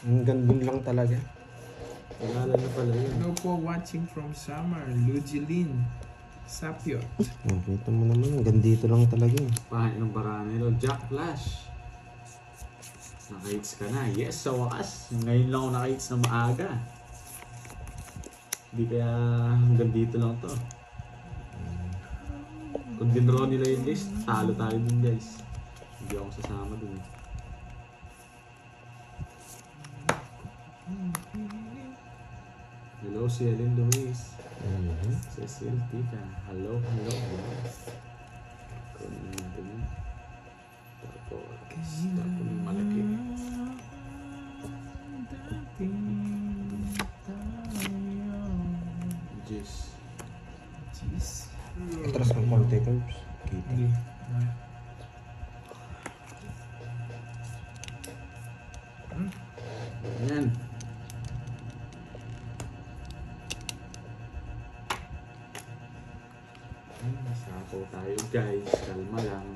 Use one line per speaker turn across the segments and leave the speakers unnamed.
Ang gandun lang talaga.
Kilala na pala yun.
Hello po, watching from Samar, Lujilin, Sapiot.
Nakita mo naman, ang gandito lang talaga eh.
Pahan ng Baranero, Jack Flash. Naka-hits ka na. Yes, sa wakas. Ngayon lang ako naka-hits na maaga. Hindi kaya hanggang dito lang to. Kung dinraw nila yung list, talo tayo dun guys. Hindi ako sasama dun. Hello, si Ellen Luis. Cecil Tita. Hello, hello. Kunin natin yun. Tapos yung malaki. Jeez.
Jeez.
Atras ng konti, Curbs. Kita.
Hindi.
Yan. Sapo tayo guys. Kalma lang.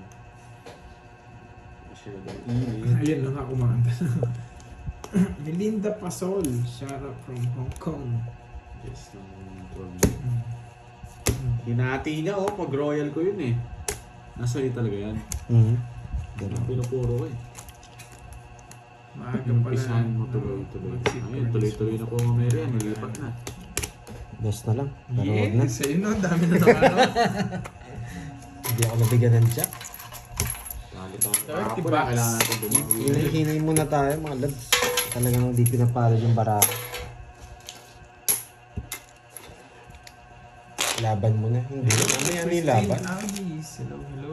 Masyadong init.
Ayan lang ako kumanta. Melinda Pasol, shout out from Hong Kong.
Yes, ng problem. Hinati niya oh. Pag royal ko yun eh. Nasa talaga yan.
Ganun.
Pinupuro ko eh.
Maaga
Yung
pala.
pisahan mo tuloy-tuloy. Ayun, tuloy-tuloy na po mamaya yan. Nilipat na.
Best na lang. Pero wag na.
Yes, ayun no, dami na nakano.
Hindi ako nabigyan ng jack.
Lalo pa.
30
Kahapon
bucks.
kailangan natin bumawi.
Hinay muna tayo mga lads. Talagang hindi pinapalad yung barako. Laban mo na. Hindi. Ano yan yung laban?
Alice, hello, hello.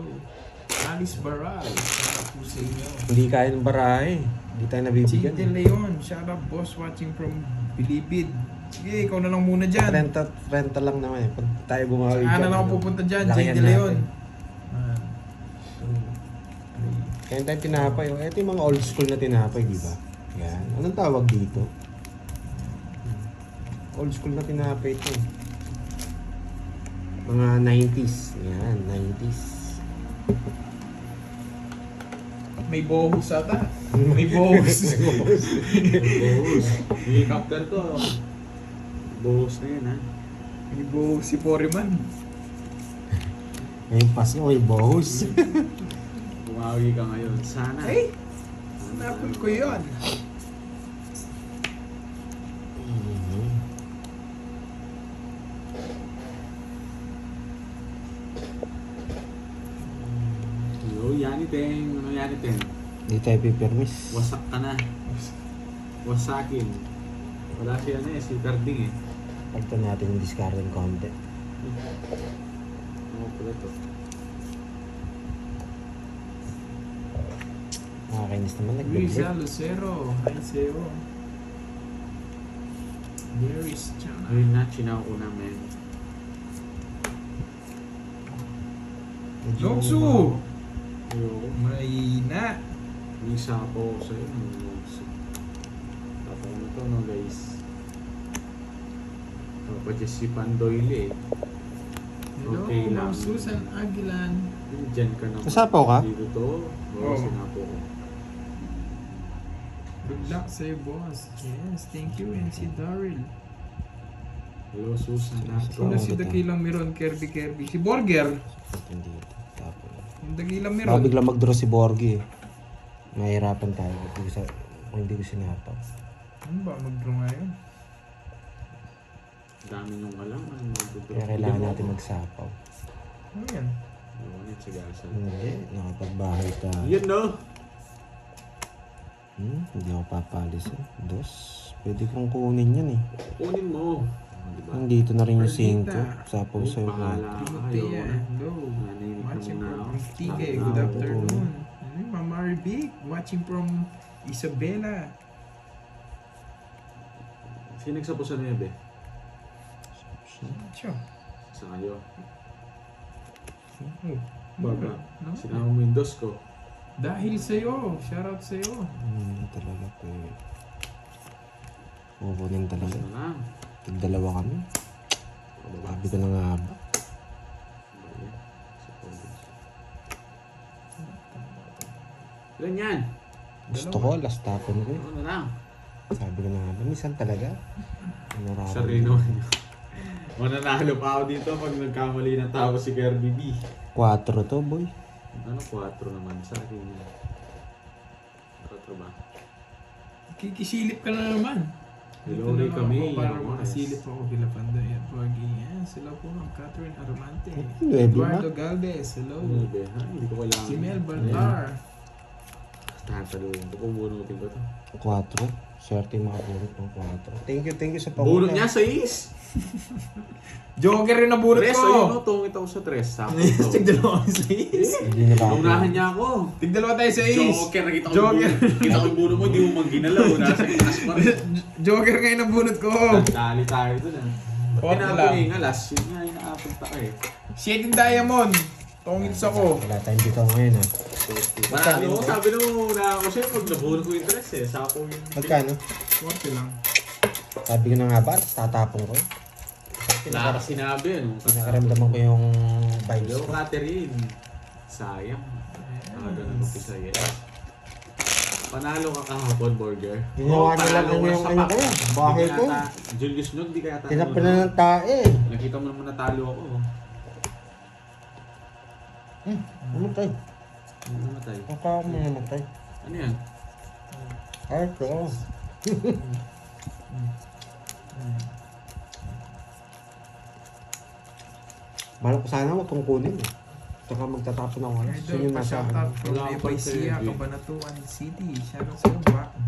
Alice Baral, shout out po sa inyo.
Hindi kaya ng barahe. Hindi tayo nabibigyan.
Chinte Leon, shout out boss watching from Bilibid. Sige, ikaw na lang muna dyan.
Renta lang naman eh. Pag tayo bumawi
Saan na lang ako pupunta dyan,
lakihan
Chinte Leon.
natin. Kaya tayo tinapay. Oh. Ito yung mga old school na tinapay, di ba? Yan. Anong tawag dito? Old school na tinapay ito. Mga 90s. Yan, 90s.
May bohus ata. May bohus.
Bohus. Helicopter to. Bohus na yun ha.
May bohus si Foreman.
Ngayong Pasko, may bohus.
Bumawi ka ngayon. Sana.
Hey! Napol ko yun.
Hello, Yani Teng. Ano Yani Teng?
Hindi tayo pipirmis.
Wasak ka na. Wasakin. Wala siya na eh. Si Carding eh.
Pagto natin yung discard ng konti.
Ano pala to?
Nakakainis naman.
Riza
Nag-break.
Lucero. Hi sa'yo. There is Chana.
Ayun na, chinauna men.
Loksu!
Ayoko.
Mahina.
May sapo ko sa'yo. Nangulogso. Tapos ano to no guys? Papadya si Pandoyle eh.
Hello,
Okay lang.
Ma'am Susan Aguilan.
Diyan ka na.
Nasapaw ka?
Dito to. Oo,
Oo.
sinapo ko.
Good luck sa'yo, boss. Yes, thank you. And si Daryl.
Hello, Susan.
Sino si Dakilang Miron, Kirby? Si Borger.
Hindi ito. Tapos.
Yung Dakilang
Baka
Miron.
bigla mag-draw si Borgie. Mahirapan tayo kung hindi ko sinapaw.
Ano ba? Mag-draw nga yun.
Dami nung alam. Ano magdudrop.
Kaya kailangan natin magsapaw.
Ano yan?
Ano yan, sigasan.
Hindi, nakapagbahay ka.
Yan no.
Hindi ako papalis eh. Dos. Pwede kong kunin yan eh.
Kunin mo. Diba?
Nandito na rin yung
Ardita.
5. Sapaw sa'yo.
Bahala ka.
Timotea.
Ayoko na.
Hello.
Nanimik
Watching
na muna
from
ako.
Tige.
Tapos
Good
na ako.
afternoon. Mama Arbic. Watching from Isabela.
Sino nagsapo sa nebe?
Sure.
Sa kayo.
Oh.
Baga.
No?
Sinama mo yung dos ko.
Dahil sa'yo. Shoutout sa'yo.
Hindi talaga po eh. Kukunin talaga.
Ano lang.
Tig-dalawa kami. Sabi ko na nga ba.
Ilan yan?
Gusto ko, last tapon ko eh.
Ano na lang?
Sabi ko na nga, minsan talaga. Nararamdaman.
Sa Reno. Mananalo pa ako dito pag nagkamali ng tao si Kirby B.
4 to, boy.
Ano 4 naman sa akin? 4 ba?
Kikisilip ka na naman.
Hello,
Dito na
kami.
ako para
Yes.
makasilip ako kila Panday at Borgie. Yan, sila po ang Catherine Aramante.
Nuebe,
Eduardo Galvez, hello.
Nuebe, ha? Hindi ko kailangan.
Si Mel Baltar.
Tataluin ko. Bubunutin ko to.
4. Swerte yung makabunot ng 4. Thank you sa
Bunot
panguna.
niya sa is.
Joker rin na bunot
3,
ko.
ayun no. Tungit ako sa 3. Sakto to.
Tigdalawa tayo sa is.
Hindi nila ako.
Naunahan niya ako.
Tigdalawa tayo sa is.
Joker, nakita ko
Joker.
yung bunot. Kita ko yung bunot mo, di mo man ginalaw. Nasa itaas pa rin.
Joker ngayon na bunot ko.
Tali tayo dun ah.
Huwag na
Pinapon
lang.
yung alas. Yun nga yung nakapunta ka eh.
Shading Diamond. Tongits ako.
Wala tayong bitaw ngayon ha.
Manalo, sabi nung una ako sa'yo, pag nabunod ko yung 3 eh. Sapo yung...
Magkano?
Swerte lang.
Sabi ko na nga ba, tatapong ko.
Wala ka sinabi ano.
Pinakaramdaman ko yung vibes
Hello,
ko.
Catherine. Sayang. Aga na mag-isa yan. Panalo ka kahapon, Burger.
Ginawa niya lang
panalo
ano
ka
yung
sa
ano
pack.
ko,
Di
bahay
ka
ko.
yata- Julius Nog, di kaya tayo.
Tinapon na ng tae.
Nakita mo naman natalo ako.
Namatay.
Ano namatay?
Nakaka mo namatay.
Ano yan?
Ay, ito. Balak ko sana huwag kong kunin eh. Tsaka magtatapon ako alas.
Idol,
Yun yung nasa
pa-shoutout from
Wala akong
Evaisia,
pag-save.
Cabanatuan City. Shoutout sa'yo,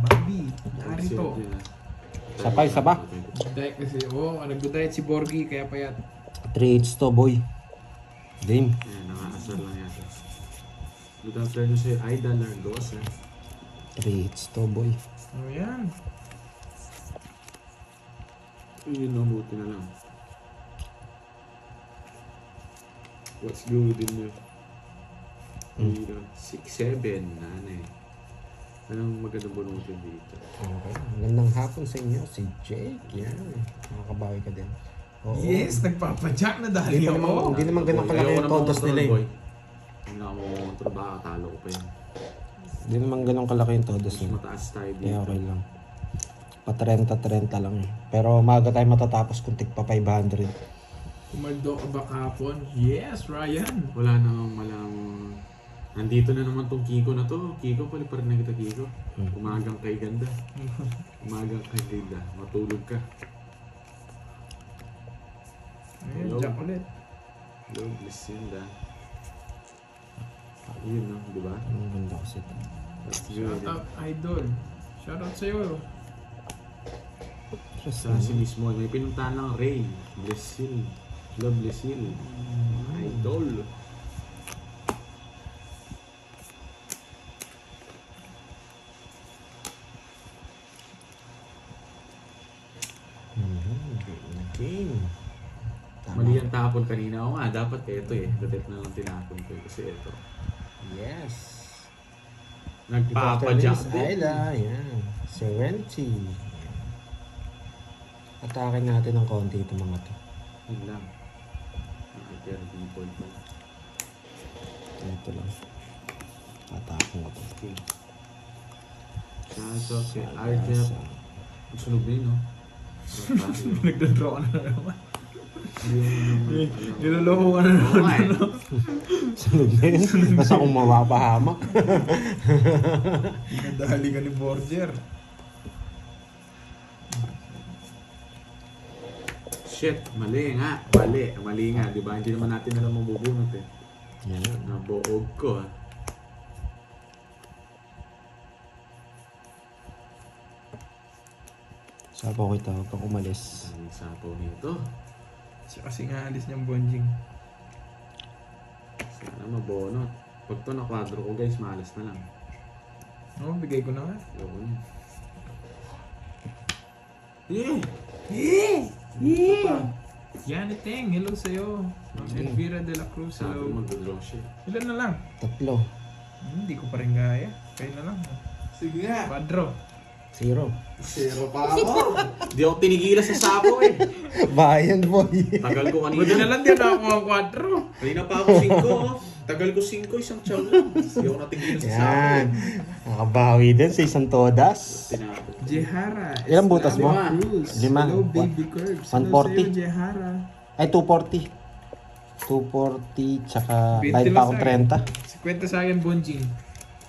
Bobby. Narito.
Sabay, saba.
Diet kasi, nag-diet si Borgie, kaya payat.
3 hits to boy. Dame.
Ayan, nakakasar lang yata. Good afternoon sa'yo, Aida Largosa.
3 hits to boy.
Ano yan?
Yun ang buti na lang. What's good in there? 6-7, nanay. Anong magandang bunutin dito?
Okay. Magandang hapon sa inyo. Si Jake. Yan. Makakabawi ka din. Oo.
Yes, nagpapadyak na dahil
Hindi pa naman,
ako.
hindi naman ganun kalaki
Ayoko
yung
na
todos
mamontrol,
nila eh.
boy. Hindi na ako mamontrol, baka talo ko pa yun.
Hindi naman ganun kalaki yung todos
Mas
nila.
mataas tayo
Kaya
dito.
okay lang. Pa 30-30 lang eh. Pero maaga tayo matatapos kung tig pa 500.
Kumaldo ka ba kahapon? Yes, Ryan.
Wala nang malang... Nandito na naman tong Kiko na to. Kiko, pala pa rin na kita, Kiko. Umagang kay ganda. Umagang kay ganda. Matulog ka.
Ayun, jack ulit.
Hello, Lucinda. Yun no, di ba?
Ang ganda kasi ito.
That's good.
Shoutout, Idol. Shoutout sa'yo.
Trust
Sa si mismo, may pinuntahan lang Ray. Blesil. Love Blesil. Idol.
Game.
Mali ang tapon kanina. Oo nga, dapat ito eh. Dapat na lang tinapon ko eh, kasi ito.
Yes.
Nagpapadyak
Miss
din.
Ayla. Yan. Serenity. Atake natin ng konti itong mga to.
Yun lang. Nakikira people pa.
Ito lang. Atake mo to.
Okay. Shoutout kay Arjep. Sunog din, no?
Nagdadraw ka na naman.
Yung...
Niloloko ka na
Oo nga
naman.
eh.
Sunod na yun. Basta kung mapapahamak.
Nadali ka ni Borger.
Shit, mali nga. Mali nga, di ba? Hindi naman natin alam mabubunot eh.
Yan.
Nabuog ko ah.
Sabaw kita. Huwag kang umalis.
Ang sapo nito.
Siya kasi nga alis niyang bonjing.
Sana mabunot. Pag to na-quadro ko guys, malas na lang.
No, bigay ko na nga.
Yun. Yeah!
Yeah! Yan Teng, hello sa'yo. Elvira de la Cruz,
Sabi
hello.
mag-draw siya.
Ilan na lang?
3.
Hindi ko pa rin gaya. Kaya na lang.
Sige nga.
4.
0.
Zero pa ako. Di ako tinigila sa sapo eh.
Bayan boy.
Tagal ko
Buti na
kanina.
lang din ako ang 4.
Kanina pa ako 5. Tagal ko 5, isang chow lang. Hindi ako natigil sa
Yan.
sabi.
Nakabawi din sa isang todas.
Tinapon.
Jehara.
Ilang butas mo?
Slava Cruz.
5.
Hello, baby curves. Hello
140.
sa'yo, Jehara.
Ay, 240. 240, tsaka
20
bayad pa
lang
akong
sa akin.
30.
Si kwenta sa akin, Bonjing.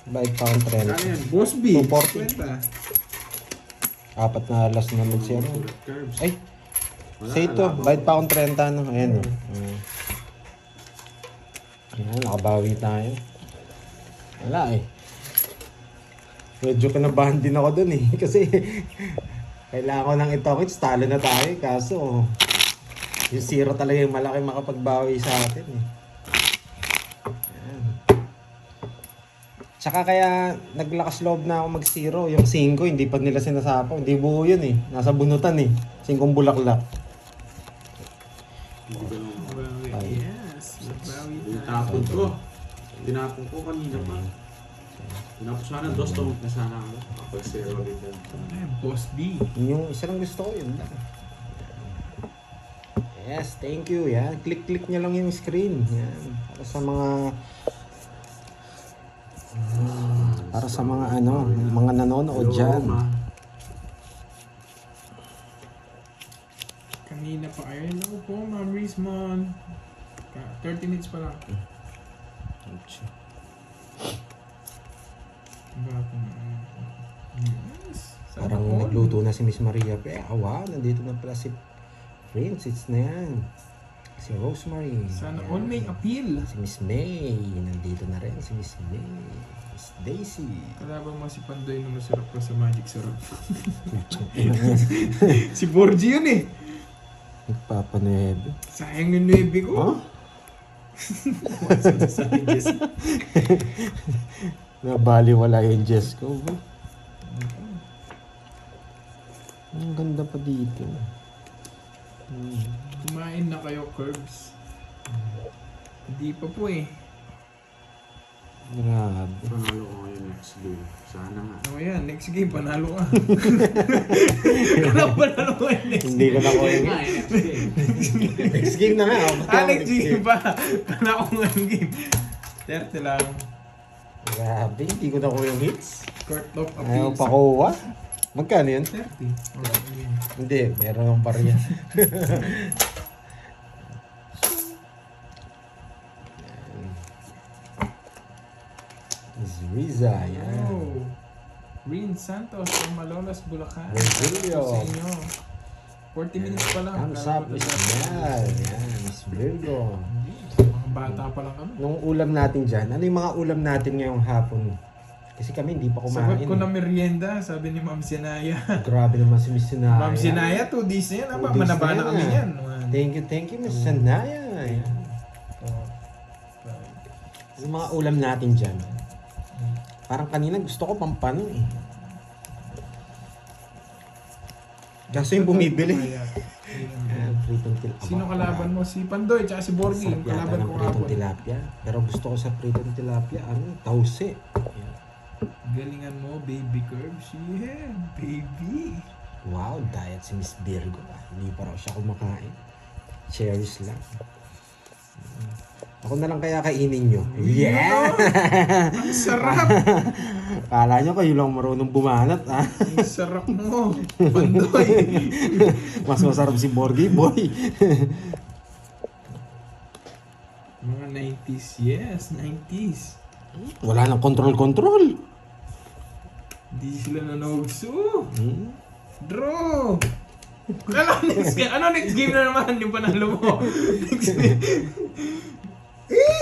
Bayad pa akong
Ano
30.
yan? Boss B.
240.
Kwenta.
Apat na alas na mag siya.
Sulat curves.
Ay,
Wala,
sa ito,
wala pa.
bayad pa akong 30. No? Ayan, oh. Ayan, nakabawi tayo. Wala eh. Medyo kinabahan din ako dun eh. Kasi kailangan ko ng itokits, talo na tayo. Kaso, yung zero talaga yung malaki makapagbawi sa atin eh. Ayan. Tsaka kaya naglakas loob na ako mag-zero. Yung 5, hindi pa nila sinasapaw. Hindi buo yun eh. Nasa bunutan eh. 5 bulaklak.
Hindi ko lang.
Yes. Nabawi tayo.
Tinapon ko. Tinapon ko kanina pa. Tinapon sana, dos tumok na sana ako. Kapag zero ulit yan.
Ay, Boss B.
Yung isa lang gusto ko, yun lang. Yes, thank you. Yan. Click-click nyo lang yung screen. Yan. Para sa mga para sa mga ano, mga nanonood dyan.
Kanina pa kayo. Hello po, Ma'am Rizmon. 30 minutes pa lang. Yes. Sana
Parang
all.
nagluto na si Miss Maria. Wow, nandito na pala si Prince. It's na yan. Si Rosemary.
Sana
Yan.
all may appeal.
Si Miss May. Nandito na rin si Miss May. Miss Daisy.
Kalaban mo si Pandoy na masarap ka sa Magic Sarap. Si Borgie yun eh.
Nagpapanuebe.
Sayang yung 9 ko.
Huh? Nabaliwala yung Jess ko. Ang ganda pa dito.
Kumain na kayo, Curbs. Hindi pa po eh.
Grabe.
Panalo ko ngayon next game. Sana nga.
Ano yan, next game, panalo ka. Ano panalo ko yung next
Hindi ko na ko yung...
next game.
Next game na nga.
next game pa. Panalo ko ngayong game. 30 lang.
Grabe, hindi ko na ko yung hits.
Court of
Ayaw
Appeals.
pa kuha. Magkano yun?
30. Okay.
Hindi, meron ng barya. Riza, yan.
Oh. Rin Santos from Malolos, Bulacan.
Virgilio.
Sa inyo. 40 minutes pa lang.
Thumbs up, Miss Mel. Yan, Miss Virgo.
Mga bata pa lang kami.
Nung ulam natin dyan, ano yung mga ulam natin ngayong hapon? Kasi kami hindi pa kumain.
Sagot ko na merienda, sabi ni Ma'am Sinaya.
Grabe naman si Miss Sinaya.
Ma'am Sinaya, 2 days na yan.
2 days
Manaba
na
na kami
yan.
yan.
Thank you, Miss Sinaya. Yan. Yung mga ulam natin dyan. Parang kanina gusto ko pampano eh. Kaso yung bumibili. Ayan, pritong tilapia.
Sino kalaban mo? Si Pandoy, tsaka si Borgie.
Sarap
Yung
yata
kalaban
ng
ko
pritong
kapon.
tilapia. Pero gusto ko sa pritong tilapia, tause. Ayan.
Galingan mo, baby curves. Yeah, baby.
Wow, diet si Miss Virgo. Hindi pa raw siya kumakain. Cherries lang. Ako na lang kaya kainin nyo. Yeah!
Ang sarap!
Kala nyo kayo lang marunong bumanat, ha?
Ang sarap mo, Pandoy.
Mas masarap si Borgie, boy.
Mga 90s, yes, 90s.
Wala nang control.
Hindi sila nanogso.
Hmm?
Draw! Ano next game na naman yung panalo mo? Next game.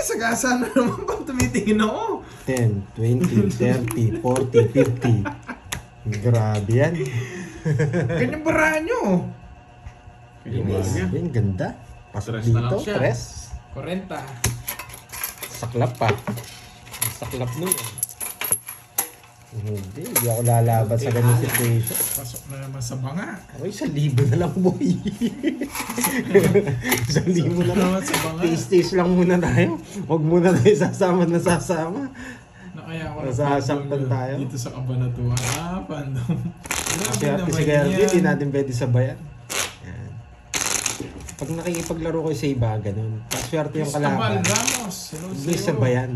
Sagasa na naman pag tumitingin ako.
10, 20, 30, 40, 50. Grabe yan.
Ganyan bara nyo.
Grabe, ang ganda. Pasok
Tres na
dito,
lang siya.
tres.
40.
Saklap pa. Ang saklap nun. Hindi ako lalaban sa ganung situation.
Pasok na naman sa banga.
Ay, 1,000 na lang, boy. 1,000 na lang.
Naman sa banga.
Taste lang muna tayo. Huwag muna tayo sasama na sasama.
Na kaya ako
Nasasaktan tayo.
dito sa Kabanatuan. Fandom.
Kasi
Grabe
ate si
naman
Gerby,
yan.
hindi natin pwede sabayan. Yan. Pag nakikipaglaro ko sa iba, ganun. Swerte yung
Cristobal
kalaban.
Ramos. Hello
Hindi
sa'yo.
sabayan.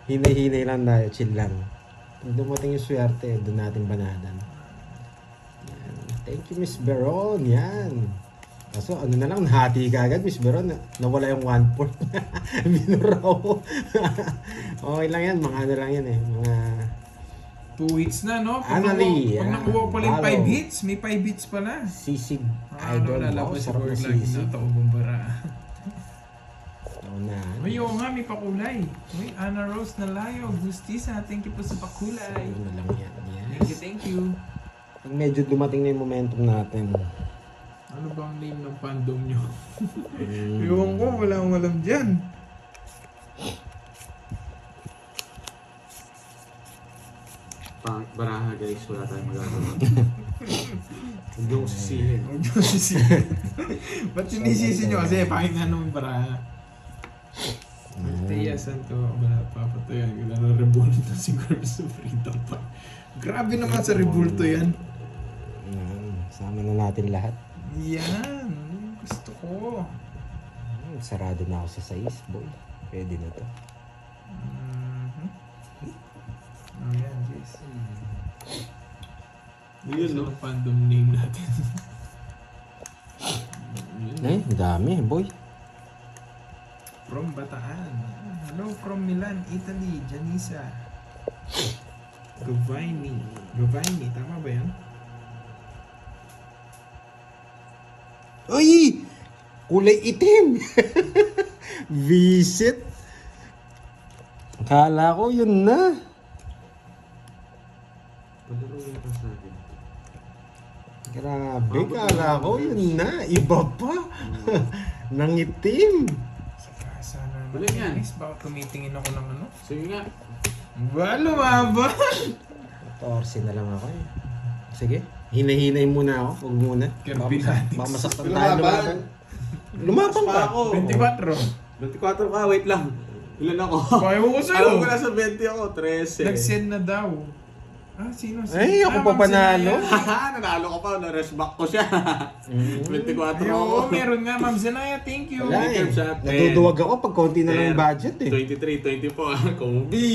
Hinay-hinay lang tayo, chill lang. Pag dumating yung swerte, doon natin banadan. Yan. Thank you, Miss Beron. Yan. Kaso ano na lang, nahati ka agad, Miss Beron. Nawala yung 1/4. Binuraw. Okay lang yan, mga ano lang yan eh. Mga
2 hits na, no?
Anali,
Pag
yeah.
nakuha ko pala yung
Follow.
5 hits, may 5 hits pala.
sisig
Ano,
idol.
lalabas si
sarap
Borg
na
lagi
sisig.
na ito bumbara.
Oo na.
Uy, oo nga, may pakulay. Uy, Ana Rose Nalayo, Gustisa, thank you po sa pakulay.
Ayun na lang yan. Yes.
Thank you.
Pag medyo dumating na yung momentum natin.
Ano bang name ng fandom nyo?
Mm.
Ewan ko, wala akong alam dyan.
Baraha guys, wala tayong magagawa. Huwag yung sisihin.
Huwag nyo sisihin. Ba't sinisisi nyo? Kasi pakinggan naman para. Tia Santo, wala papatayan. Nare-rebulto siguro sa Freedom Park. Grabe naman sa rebulto yan.
Sama na natin lahat.
Yan. Gusto ko.
Sarado na ako sa size, boy. Pwede na to.
Oh, yan, Jess.
Yun, no?
Ang fandom name natin.
Eh, dami, boy.
From Bataan. Hello from Milan, Italy. Janisa. Gavaini. Gavaini, tama ba yan?
Uy! Kulay itim! Visit! Akala ko yun na.
Palaro yun pa sa akin.
Grabe, akala ko yun na. Iba pa. Nangitim.
Sana
Wala yan.
Guys, baka tumitingin ako ng ano.
Sige nga.
Ba, lumaban!
14 na lang ako eh. Sige, hinay-hinay muna ako. Huwag muna.
Kirby
Baka masaktan tayo lumaban. Lumaban ka.
ako.
24.
24 ka, wait lang. Ilan ako?
Kaya ko sa'yo.
Alam ko nasa 20 ako, 13.
Nag-send na daw. Ah, sino?
Ay, ako pa
Ma'am
panalo.
Zenaya.
Haha, nanalo ka pa, na-rest back ko siya. 24
Ay,
ako.
oo, meron nga, Ma'am Zenaya. Thank you.
Wala eh.
Terms at 10.
Naduduwag ako pag konti na lang yung budget eh.
23, 24, Kobe.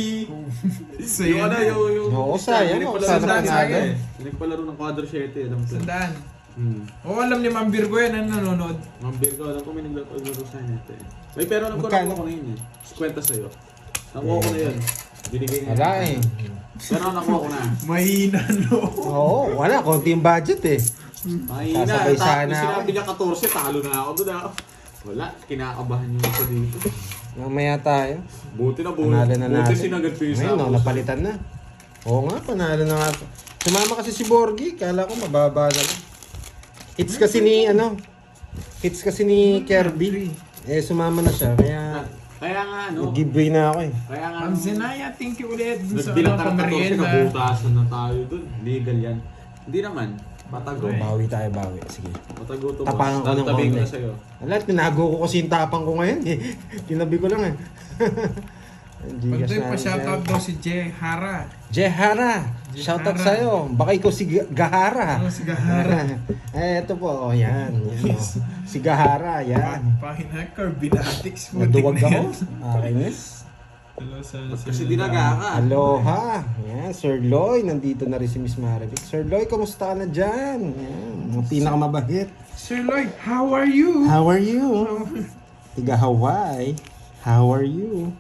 Sa'yo
Yung ano,
na.
yung...
Oo, sayang.
Hindi ko
Sana
palaro ng
panalo.
Hindi ko palaro ng quadro 7, alam ko.
Sandaan.
Hmm.
Oo, alam ni Ma'am Virgo yan, ano nanonood.
Mambir ko, alam ko may naglaro sa net eh. May pero alam ko
Magkano?
nakuha ko na yun eh. 50 sa'yo. Nakuha ko na yun. Binigay niya.
Wala eh.
Pero nakuha ko na.
Mahina, no?
Oo, wala. Konti yung budget eh.
Mahina.
Sasabay sana ako.
Sinabi niya 14, talo na ako doon ako. Wala, kinakabahan yung isa dito.
Mamaya tayo.
Buti na
Panalo na natin.
Buti sinagad ko yung
Ngayon, no,
sa
napalitan na. Oo nga, panalo na nga. Sumama kasi si Borgie. Kala ko mababa na lang. Hits kasi ni, Kirby. Eh, sumama na siya.
Kaya nga, no?
Nag-giveaway na ako eh.
Kaya nga,
Ma'am Zenaya, thank you ulit. Dun sa
nagbilang
ano,
ka ng 14,
pamerienda.
nabutasan na tayo doon. Legal yan. Hindi naman. Patago.
Bawi tayo, bawi. Sige.
Patago to,
Tapangan ko ng
Tabi ko
konti.
na sa'yo.
Wala, tinago ko kasi yung tapang ko ngayon eh. Tinabi ko lang eh.
Pagdoy pa shoutout daw si Jay Hara.
Jehara, shoutout
Jehara.
sa'yo. Baka ikaw si Gahara.
Ano si Gahara?
Eh, ito po. Oh, yan. Yan oh. Si Gahara, yan.
Pahina Carbinatics.
Naduwag ako. Akinis.
Hello sa...
Ba't kasi dinaga ka?
Aloha. Yan, Sir Loy. Nandito na rin si Miss Marivic. Sir Loy, kamusta ka na dyan? Yan, ang pinakamabahit.
Sir Lloyd, how are you?
How are you? Tiga Hawaii. How are you?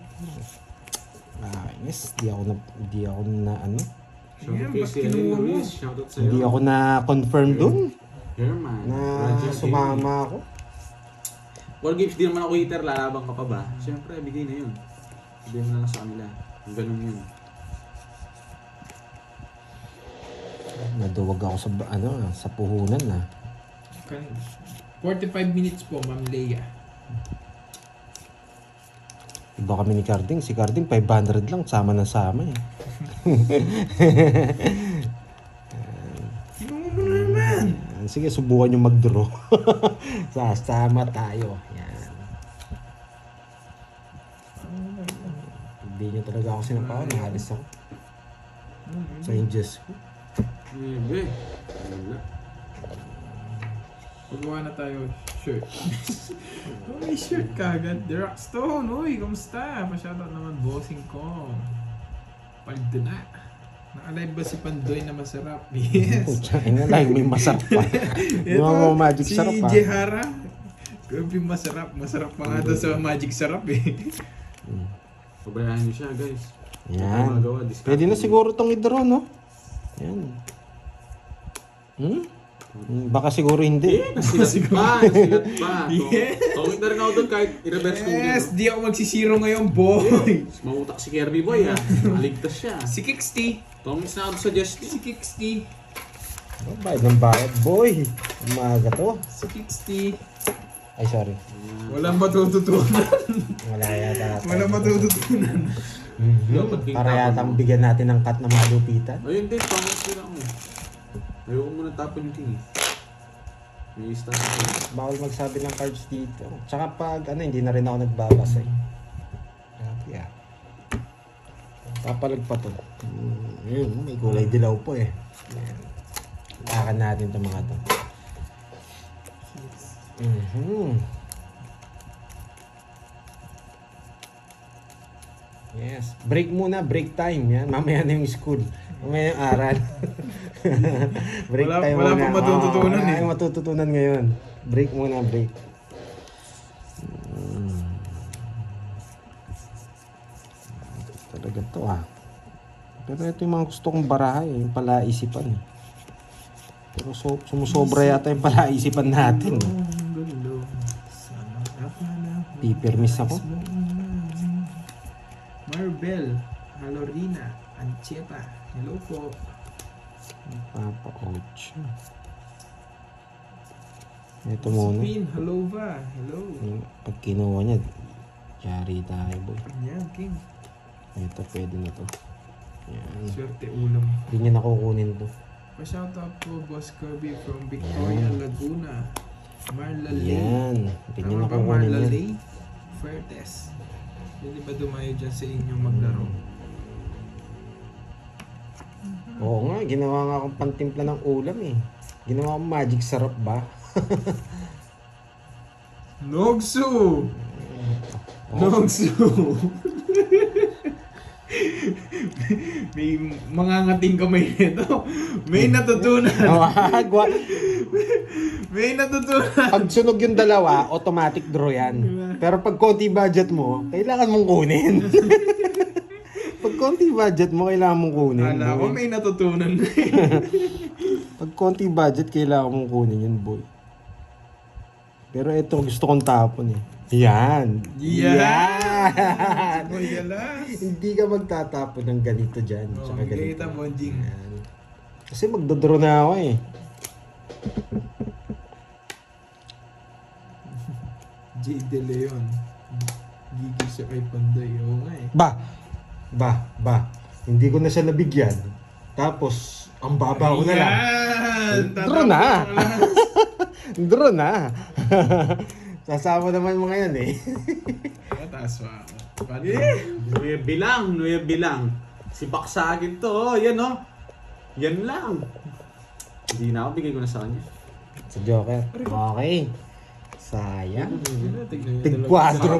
Akinis. Di ako na ano.
Shoutout
Yan,
kay
ba't
si
kinuha
Ellen
mo?
Luis. Shoutout sa'yo.
Hindi ako na-confirm dun.
Herman.
Na
Roger
sumama ako.
War Games, di naman ako hitter, lalabang ka pa ba? Siyempre, bigay na yun. Bigay mo na lang sa kanila. Ganun yun.
Naduwag ako sa puhunan na.
45 minutes po, Ma'am Leia.
Iba kami ni Carding. Si Carding 500 lang. Sama na sama eh.
Kinuha mo naman!
Sige, subukan yung mag-draw. Sasama tayo. Yan. Hindi nyo talaga ako sinapawan. Nakalis ako. Sa Diyos ko.
Ebe. Wala.
Pagawa na tayo. shirt. May shirt ka agad. The Rockstone, uy, kamusta? Pa-shoutout naman bossing ko. Paldo na. Nakalive ba si Pandoy na masarap? Yes.
Pucha, ina lang, may masarap pa. Di mo magic
si
sarap pa.
Jehara. Grabe masarap. Masarap pa nga daw sa magic sarap eh.
Pabayaan niyo siya, guys.
Yan.
Magawa, discount.
Pwede na siguro tong i-draw, no? Yan. Baka siguro hindi.
Nasilat pa, nasilat pa.
Yes.
Tawid na rin ako doon kahit i-reverse ko
Yes,
dito.
di ako magsisiro ngayon, boy.
Mamutak si Kirby Boy ah. Maligtas siya.
Si Kixty.
Tongis na ako sa Justy.
Si Kixty.
Oh, bayad ng bayad, boy. Umaga to.
Si Kixty.
Ay, sorry.
Walang matututunan.
Wala yata.
Walang matututunan.
Dapat king
Para yata
tapon mo.
bigyan natin ng cut na malupitan.
Ayun din, tongis din ako. Ayoko muna tapon yung king eh. May start ako.
Bawal magsabi ng cards dito. Tsaka pag hindi na rin ako nagbabasa eh. Grabe ah. Papalag pa to. Yun, may kulay dilaw po eh. Ayan. Takan natin itong mga to. Yes. Break muna, break time. Yan. Mamaya na yung school. Mamaya yung aral. Break
Wala-
time
wala
muna.
pang matututunan
wala
eh.
yung matututunan ngayon. Break muna, break. Talaga to ah. Pero ito yung mga gusto kong barahay, yung palaisipan eh. Pero sumusobra yata yung palaisipan natin. Pipirmis ako.
Marbel, Halorina, Ancheta. Hello po.
Papa Coach. Ito muna.
Spin, hello ba? Hello.
Pag kinuha niya, yari tayo boy.
Yan, King.
Ito pwede na to. Yan.
Swerte ulam.
Hindi niya nakukunin to.
Pa-shoutout po, Boss Kirby from Victoria, Laguna. Marlalay.
Yan. Hindi niya
Tama ba,
nakukunin yan.
Marlalay? Fertes. Pwede ba dumayo dyan sa inyo maglaro?
Oo nga, ginawa nga akong pantimpla ng ulam eh. Ginawa akong magic sarap ba?
Nogsu! Nogsu! May mangangating kamay nito. May natutunan.
Wag, wag.
May natutunan.
Pag sunog yung dalawa, automatic draw yan. Pero pag konti budget mo, kailangan mong kunin. Pag konti budget mo, kailangan mong kunin.
Kala ko
boy.
may natutunan.
Pag konti budget, kailangan mong kunin yun, boy. Pero ito, gusto kong tapon eh. Yan!
Yan!
Yan!
Boy, yalas.
Hindi ka magtatapon ng ganito dyan.
Oh,
Tsaka ganito.
kita, Bonjing.
Yan. Kasi magdodraw na ako eh.
J. De Leon. Gigil siya kay Panday. Oo nga eh.
Ba. Hindi ko na siya nabigyan. Tapos, ang baba ko na lang.
Yan!
Draw na.
Tatapos ka lang.
Draw na. Sasama naman mga yan eh.
Mataas pa ako. Paano?
9 bilang. Si Baksagin to, oh. Yan oh. Yan lang. Hindi na ako, bigay ko na sa kanya.
Sa Joker. Okay. Sayang.
Tignan
Tig 4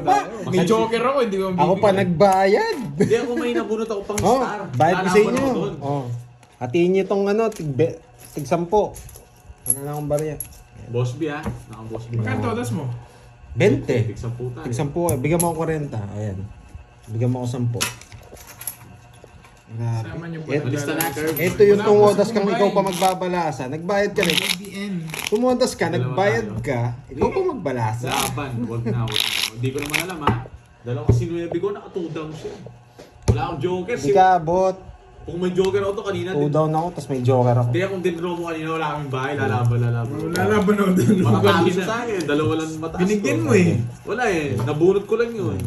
pa.
May joker ako, hindi ko
Ako pa nagbayad.
Hindi ako may nabunot ako pang
Oh,
star.
bayad ko sa
Lalaban
inyo.
ako doon.
Oh. Hatiin niyo tong tig 10. Ano na akong barya?
Boss B ah. Naka-boss B.
Magkano todas mo?
20.
Tig 10 tayo.
Tig 10. Bigyan mo ako 40. Ayan. Bigyan mo ako 10. Grabe.
Sama niyo po.
Malista na, Curve.
Ito yung tumuodas kang ikaw pa magbabalasa. Nagbayad ka rin.
BBN.
Tumuodas ka,
Dalawa
nagbayad
tayo.
ka, ikaw pa magbalasa.
Laban. Huwag na. Hindi ko naman alam ha. Dalawa kasi 9 ko, nakatudang siya. Wala akong joker.
Hindi ka abot.
Kung may joker ako to kanina,
2 down ako, tapos may joker ako.
Hindi akong dinro mo kanina, wala kaming bahay, lalaban.
Lalaban ako doon.
Matatalo siya sa akin, dalawa lang mataas
Binigyan
ko.
mo eh.
Wala eh, nabunot ko lang yun.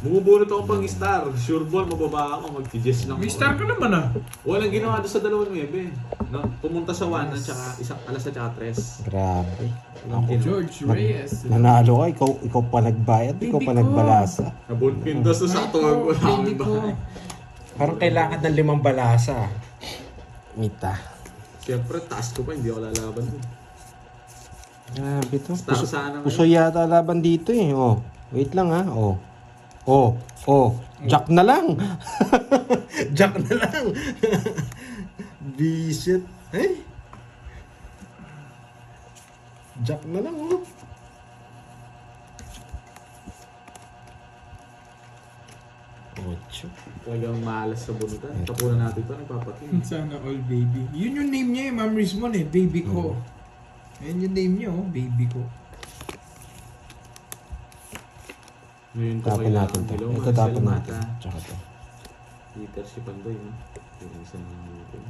Bumubunot ako pang star, sure ball, mababa ako, mag-suggest lang
May
ako.
star ka naman ah.
Walang ginawa doon sa dalawang 9. No? Pumunta sa 1 at saka isang alas at saka 3.
Grabe.
Walang ginawa.
George Reyes.
Nanalo ka, ikaw pa nagbayad, ikaw pa
Baby ko.
nagbalasa.
Nabunot pindos doon sa tuwag ko, wala kaming bahay.
Parang kailangan ng 5 balasa. Mita.
Siyempre, taas ko pa, hindi ako lalaban doon.
Grabe to.
Star sana
Puso yata laban dito eh. Oh, wait lang ha. Oh. Oh, oh. Jack na lang. Jack na lang. Visit. Eh? Jack na lang oh. Ocho.
Talagang malas sa bunutan. Tapunan natin ito, nagpapatin.
Sana all baby. Yun yung name niya eh, Ma'am Rizmon eh, baby ko. Yan yung name niya oh, baby ko.
Ngayon ko
Tapon natin to.
Hello,
Ito
Marcel
tapon natin.
Mata.
Tsaka to.
Peter si Pandoy, no? Yung isa na natin.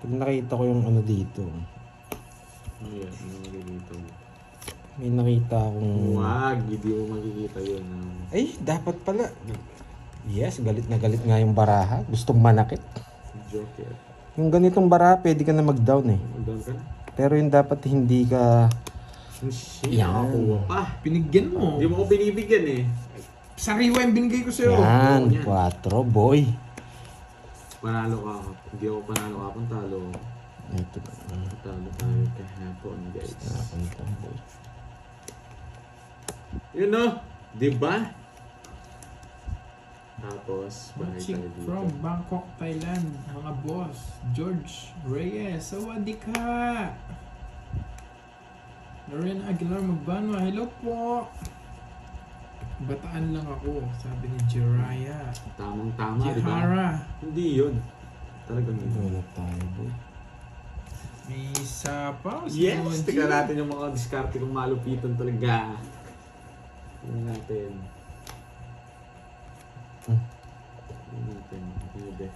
Pag nakita ko yung ano dito.
Ayan, ano dito?
May nakita akong...
Wag, hindi mo makikita yun.
Ay, dapat pala. Yes, galit na galit nga yung baraha. Gustong manakit.
Joker.
Yung ganitong baraha, pwede ka na mag-down eh.
Magdaan ka na?
Pero yung dapat hindi ka...
Shit,
Yan.
nakakuha pa.
Pinigyan mo.
Hindi mo ko binibigyan eh.
Sariwa yung binigay ko sa'yo.
Yan,
yan.
4, boy.
Panalo ka. Hindi ako panalo ka kung talo.
Ito na.
Talo tayo kahapon, guys.
Napunta, boy.
Yun no? Diba? Tapos, bahay
Watching
tayo dito.
from Bangkok, Thailand. Mga boss, George Reyes. Sawadee ka! Lorena Aguilar Magbanwa. Hello po! Bataan lang ako, sabi ni Jiraya.
Tamang-tama, diba?
Jihara.
Hindi yun. Talagang yun.
Ito na tayo, boy.
May isa pa.
Yes! Tignan natin yung mga diskarte kong malupitan talaga. Tignan natin. Tignan natin. Pwede.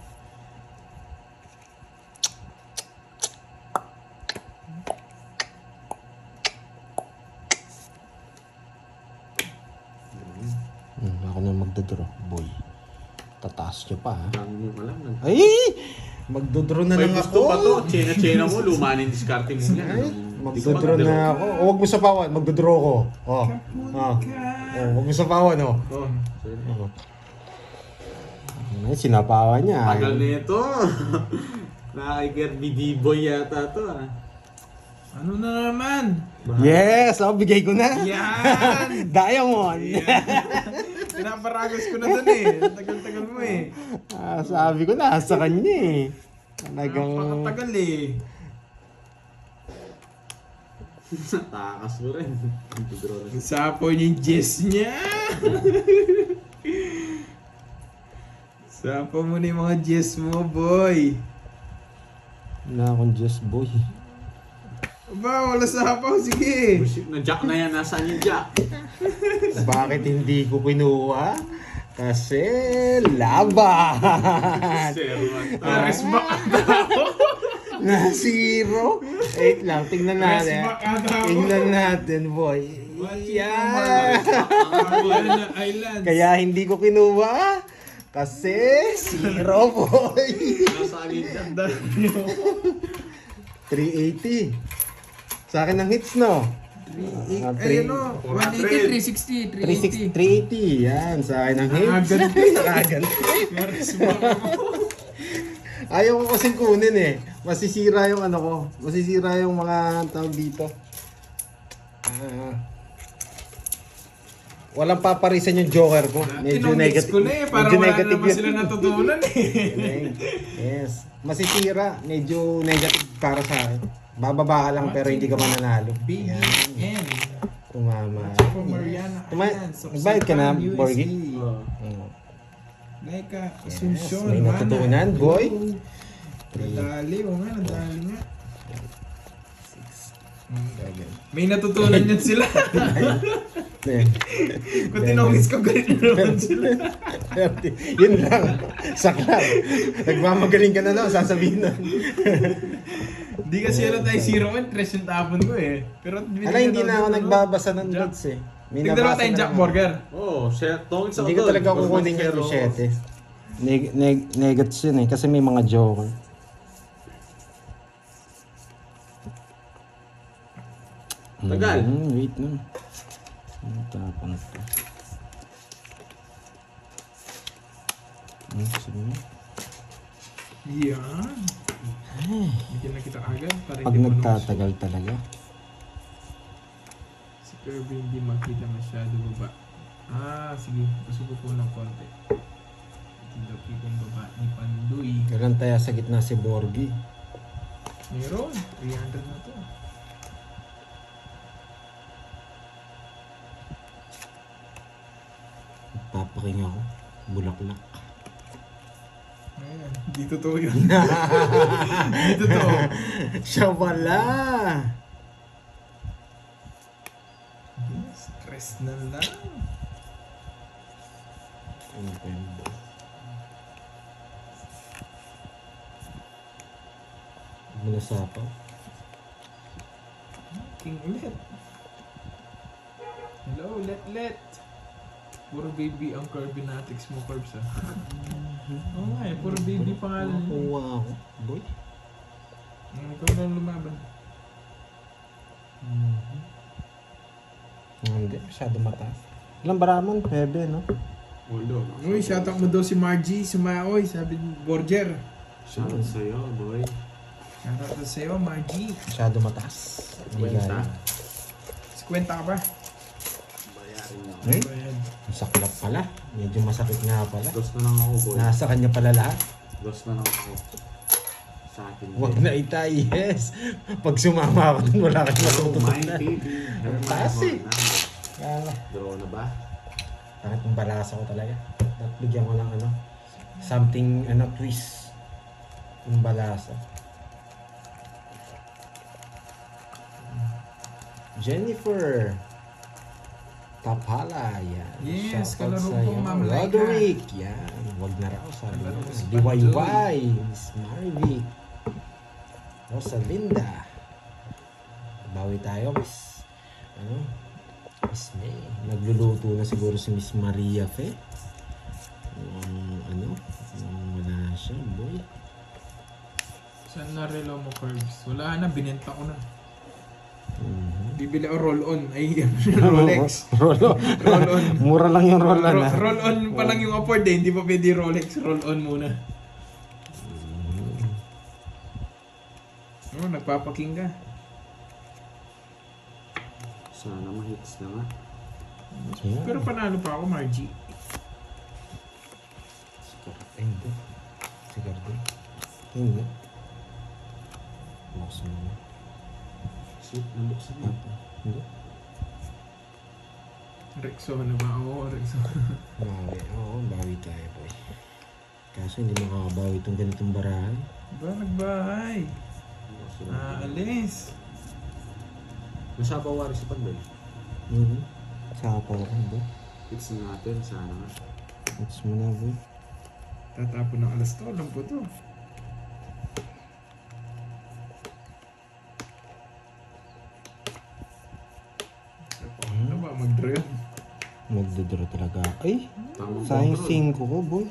Ako na magdodraw, boy. Tataas nyo pa, ha?
Dami mo alam.
Ay! Magdodraw na
May
lang
gusto
ako.
pa to. Chena-chena mo. Luma na yung diskarte mo yan.
Ay, magdodraw na ako. O, huwag mo sapawan. Magdodraw ko. Oh. Oh. Oh, huwag mo sapawan, oh.
Oh, sorry.
Oh. Ay, sinapawan niya.
Tagal na ito. Nakikirby D-boy yata to ah.
Ano na naman?
Yes! Oh, bigay ko na.
Yan!
Diamond!
Pinaparagos ko na dun eh. Tagal-tagal mo eh.
Ah, sabi ko na, sa kanya eh. Talagang...
Napakatagal eh.
Takas mo rin. Draw na siya.
Sapo niya yung Jess niya. Sapo mo na yung mga Jess mo, boy.
Wala akong just boy.
Aba, wala sapaw. Sige.
Bullshit na Jack na yan. Nasaan yung Jack?
Bakit hindi ko kinuha? Kasi laban!
Pares back
Na zero? Wait lang, tingnan natin.
Pares back ata ako.
Tingnan natin, boy. Yeah!
Island.
Kaya hindi ko kinuha. Kasi zero, boy.
Nasaan yung Jack?
380. Sa akin ang hits, no?
Ay, ano? 180, 360,
380. Yan, sa akin ang hits. Nakaganti.
Pares back ako.
Ayaw ko kasing kunin eh. Masisira yung ano ko. Masisira yung mga tawag dito. Walang paparisan yung joker ko. Medyo
Tinong-mix
negative.
ko na eh. Para
medyo
wala
negative
naman
yun.
sila natutunan eh.
Yes. Masisira. Medyo negative para sa akin. Bababa ka lang pero hindi ka mananalo.
Baby
Yan.
N.
Tumama.
Tsaka Mariana Ayan.
Nagbayad ka na, Borgie?
Oh.
Laika,
Yes.
Asuncion,
May
Mana.
natutunan, boy.
Nadali, o nga, nadali nga. May natutunan yan sila. Kung tinongis ko, galit na naman sila.
Yun lang. Saklang. Nagmamagaling ka na lang, sasabihin nun.
Di kasi ano tayo 0-1, tres yung tapon ko eh. Pero
Ala, hindi na ako nagbabasa ng
Jack.
notes eh. May
Tignan
nabasa
tayong
na
Jack
lang.
Burger.
Oh, shit. Tongit sa
Hindi ko talaga kukunin yung 7. Negats yun eh, kasi may mga joker.
Tagal.
Wait lang. Tapon ito. Sige.
Yan. Bigyan na kita agad. Para
Pag
hindi mo
nagtatagal talaga.
Kirby hindi makita masyado baba. Sige. Gusto ko po ng konti. Tilaki kong baba ni Pandoy.
Kailan tayo sa gitna si Borgi?
Meron. 300 na to.
Papaking ako. Bulaklak.
Ayan. Di totoo yun. Di totoo.
Siya wala.
Stress na lang.
Ano pa yun ba? Manasapaw.
King ulit. Hello, let. Puro baby ang Carbonatics mo, Carbs Oo nga eh, puro baby pangalan niya.
Nakuha ako. Boy.
Ikaw lang lumaban.
Hindi, masyado mataas. Ilang baramon? Pebe, no?
Ulo.
Uy, shoutout mo daw si Margie, sumaoy, sabi ni Borger.
Shoutout sa'yo, boy.
Shoutout sa'yo, Margie.
Masyado mataas. Hindi
Kwenta.
gaya.
50 ka ba?
Bayarin niyo.
Eh?
Ayan.
Masaklap pala. Medyo masakit nga pala.
Dos na lang ako, boy.
Nasa kanya pala lahat.
Dos na lang ako. Sa akin.
Huwag na itay, yes. Pag sumama ako dun, wala kang
Hello, my
matutunan.
baby.
Taas eh. Kaya,
Draw na ba?
takit ng balasa ko talaga. At bigyan ko ng something, twist. Yung balasa. Jennifer. Tapala, yan.
Yes,
Shoutout
kalaro
sa'yo.
ko, Ma'am Laika.
Roderick, yan. Wag na raw, sabi
Kalaro
niya.
ko si
DYY, Miss Marvic. Rosalinda. Bawi tayo, Miss. Miss May. Nagluluto na siguro si Miss Maria Fe. Wala siya, boy.
Saan na relo mo, Carbs? Wala na, binenta ko na.
Mhm.
Bibili ako roll-on. Ay, Rolex.
Roll-on.
Roll-on.
Mura lang yung roll-on, ah.
Roll-on pa lang yung afford eh. Hindi pa pwede Rolex. Roll-on muna. Nagpapaking ka.
Sana ma-hits na nga.
Yeah.
Pero panalo pa ako, Margie.
Ay, hindi. Sigardo. Hindi. Box mo na.
Shit, nabuksan na.
Hindi.
Rexona ba? Oo, Rexona.
Bawi. Oo, bawi tayo, boy. Kaso hindi makakabawi itong ganitong barahan.
Ba, nagbahay. Alis.
Nasapa wari si Pandoy.
Saka ako, boy.
Hits na natin, sana nga.
Box mo na, boy.
Tatapon ng alas to. Alam ko to. Ano ba? Mag-draw yun?
Magdodraw talaga. Ay,
Tamang
sayang
control.
5 ko, boy.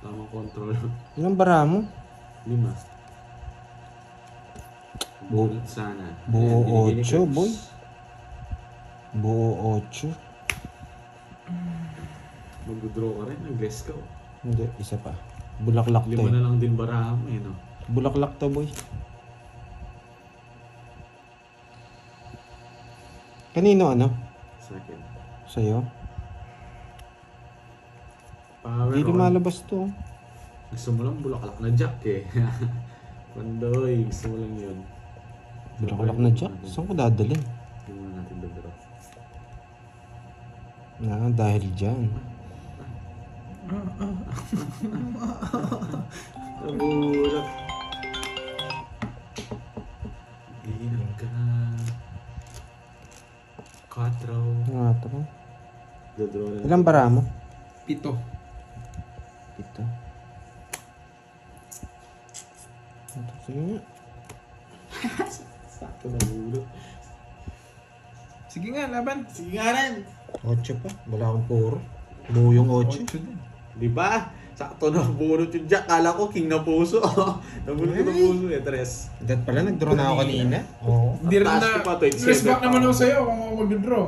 Tamang control.
Ilang bara mo?
5. Bulit sana.
Buo
Ayan, binigay ni
8,
Carbs.
boy. Buo 8.
Mag-draw ka rin, nag-guess ka.
Hindi, isa pa. Bulaklak to
5 na
eh.
lang din barahan mo eh, no?
Bulaklak to, boy. Kanino
Sa akin.
Sa'yo?
Power
Hindi
on.
lumalabas to.
Gusto mo lang bulaklak na jack eh. Pandoy, gusto mo lang yun.
Bulaklak na jack? Saan ko dadalhin?
Hindi mo natin dadraw.
Dahil dyan.
Nabulat. Iinom ka na. 4.
Nga to.
Dadraw na.
Ilang bara mo?
7.
Ito. Sige nga.
Sakto nabulat.
Sige nga, laban.
Sige nga rin.
8 pa. Wala akong puro. Buo yung 8.
8 din.
Di ba? Sakto na bunot yung jack. Kala ko king na puso. Nabunot ko na puso eh. 3.
Dahil pala nag-draw na ako kanina. Oo.
Hindi rin
Taas
na.
ko pa, 27
Respect
pa
naman
ako.
ako sa'yo kung ako mag-draw.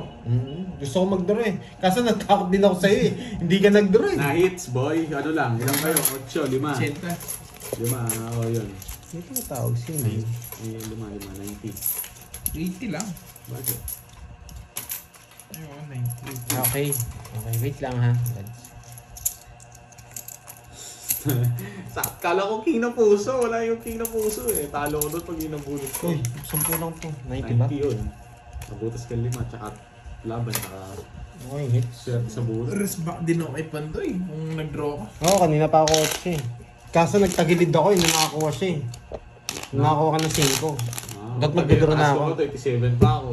Gusto ko mag-draw eh. Kaso natakot din ako sa'yo eh. Hindi ka nag-draw eh.
Na hits boy. Ano lang. Ilang kayo? 8, 5.
80.
5. Oo yun.
Ito na tawag siya.
5, 90.
80 lang.
Bakit?
Ayun, 9-3.
Okay. Okay, wait lang ha.
Kala ko king ng puso. Wala yung king ng puso eh. Talo ko doon pag inabulot ko.
Uy, 10 lang to. 90 ba?
90 yun. Nabutas ka 5, tsaka laban, tsaka
Okay, hits.
swerte sa buhos.
Rest back din ako kay Pandoy kung nag-draw ka.
Oo, kanina pa ako 8 eh. Kaso nagtagilid ako, hindi nakakuha siya eh. Nakakuha ka ng 5. Dapat mag-draw na ako.
27 pa ako.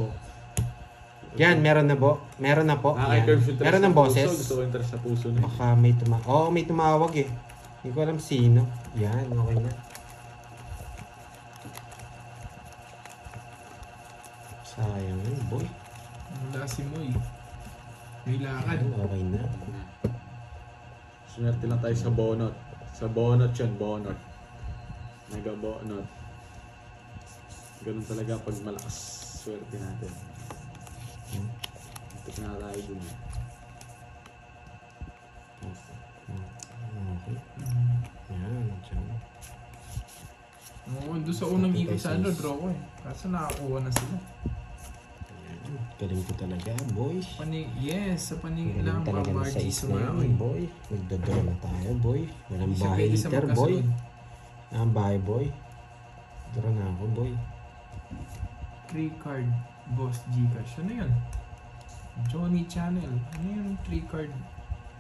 Yan, meron na po. Meron na po. Yan.
Nakaka-curve yung
Meron ng boses.
Gusto ko interest sa puso na.
Baka may tumawag. Oo, may tumawag eh. Hindi ko alam sino. Yan, okay na. Sayang yun, boy.
Wala si Moy. May lakad.
Yan, okay na.
Swerte lang tayo sa bonot. Sa bonot yun, bonot. Mega bonot. Ganun talaga pag malakas swerte natin. Ito na tayo dun.
Okay. Yan, dyan.
Oo, doon sa unang ikot sa ano, draw ko eh. Kaso nakakuha na sila.
Yan. Galing ko talaga, boy.
Yes, sa paningin
Galing
lang,
talaga na
Margie
size na
sumawi.
yun, boy. Magdodraw na tayo, boy. Walang
Hindi siya
bahay
pwede sa
liter, boy.
magkasunod.
Ah, bahay, boy. Draw na ako, boy.
3-card Boss Gcash. Ano yun? Johnny Channel. Ano yung 3-card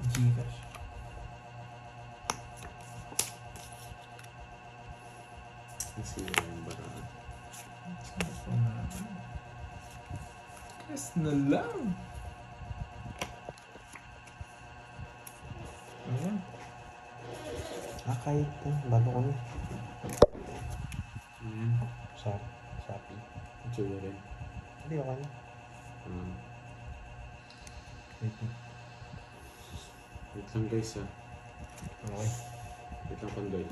Gcash?
Kasi yung baraan.
Yes na lang. Ayan.
Ah, kahit bago ko na.
Ayan.
Sapi.
Itsura rin.
Hindi ako na.
Wait lang guys ah.
Okay.
Wait lang Pandoy.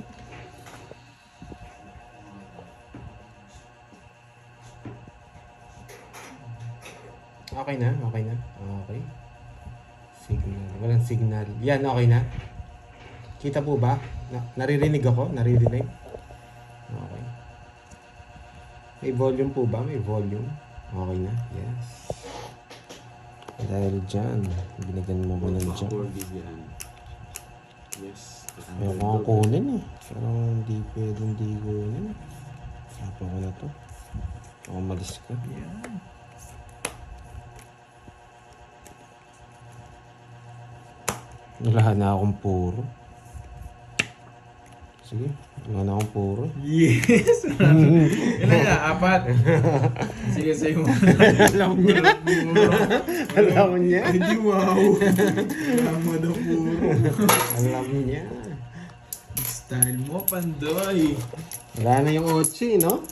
Okay na, okay na. Okay. Signal. Walang signal. Yan, okay na. Kita po ba? Naririnig ako? Naririnig? Okay. May volume po ba? May volume. Okay na. Yes. Dahil dyan, binigyan mo ko ng dyan.
yan. Yes.
Ayaw ko akong kunin eh. Parang hindi pwedeng di kunin. Sapa ko na to. Ako malis ka.
Ayan.
Wala na akong puro. Sige, wala na akong puro.
Yes! Ilan na? 4? Sige, sa'yo.
Alam niya. Alam niya.
Hindi, wow. Tama na puro.
Alam niya.
Style mo, Pandoy.
Wala na yung 8 no?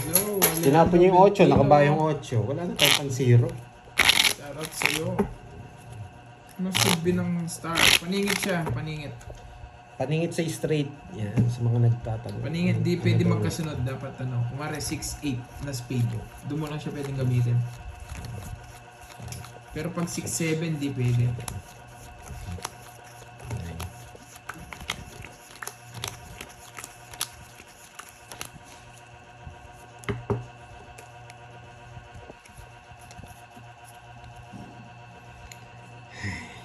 Hello.
Tinapon niya yung 8, nakaba yung 8. Wala na kahit ang 0.
Shoutout sa'yo. Ano silbi ng star? Paningit siya, paningit.
Paningit sa straight. Yan, sa mga nagtatanong.
Paningit di
Ano
pwede
daw?
magkasunod. Dapat ano, kumari 6-8 na spade. Doon mo lang siya pwedeng gamitin. Pero pag 6-7, di pwede.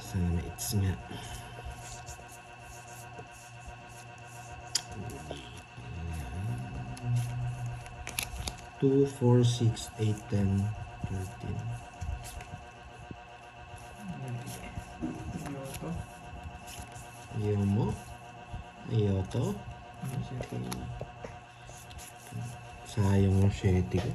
Sana ma-its nga. Two, 4, 6, 8, 10, 13.
Yoto.
Ayaw mo? Ayaw to?
Ano siya?
Sayang ang 7 ko.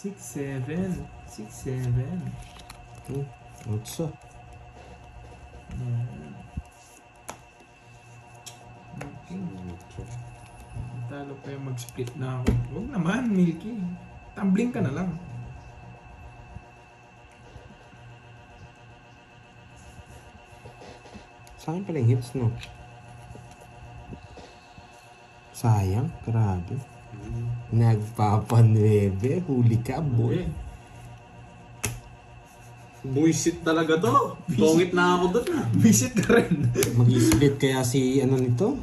Six, seven. 6-7.
Otso.
Yan. Okay. Talo pa yung mag-split na ako. Huwag naman, Milky. Tumbling ka na lang.
Sa akin pala yung hits, no? Sayang, grabe. Nagpapanwebe, huli ka, boy.
Buisit talaga to. Tongit na ako doon ah.
Visit ka rin.
Mag-split kaya si ano nito?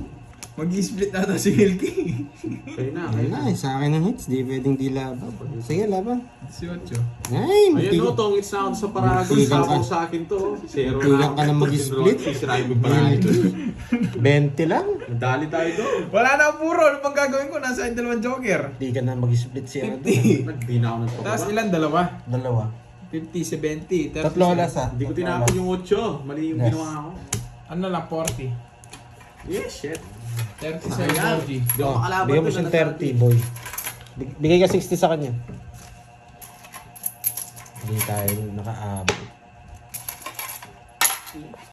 Mag-i-split ata si Milky.
Kayo na,
Ayun
kayo na.
na, sa akin ang hits. Di pwedeng di laban. Sige, laban.
18.
Ay,
Ayan no, tong it's out sa Paragon.
Muntikan
Sabaw
ka.
sa akin to. Zero
Muntikan ka na
ako.
mag-split.
Sisirain mo yung Paragon.
20 lang.
Nadali tayo doon.
Wala na ang puro. Ano pang gagawin ko? Nasa yung dalawang joker.
Di ka na mag-split siya.
50.
Hindi na ako nagpapaba.
Tapos ilan? Dalawa?
Dalawa.
50, 70.
Tatlo wala sa.
Hindi ko tinapon yung 8. Mali yung
Yes.
ginawa ko.
Ano lang, 40.
Yes, shit.
30 sa
Ayan.
emoji.
Hindi ako makalaban
Bigyan mo
doon,
siyang
na
30, boy. Bigay ka 60 sa kanya. Hindi tayo nakaabot.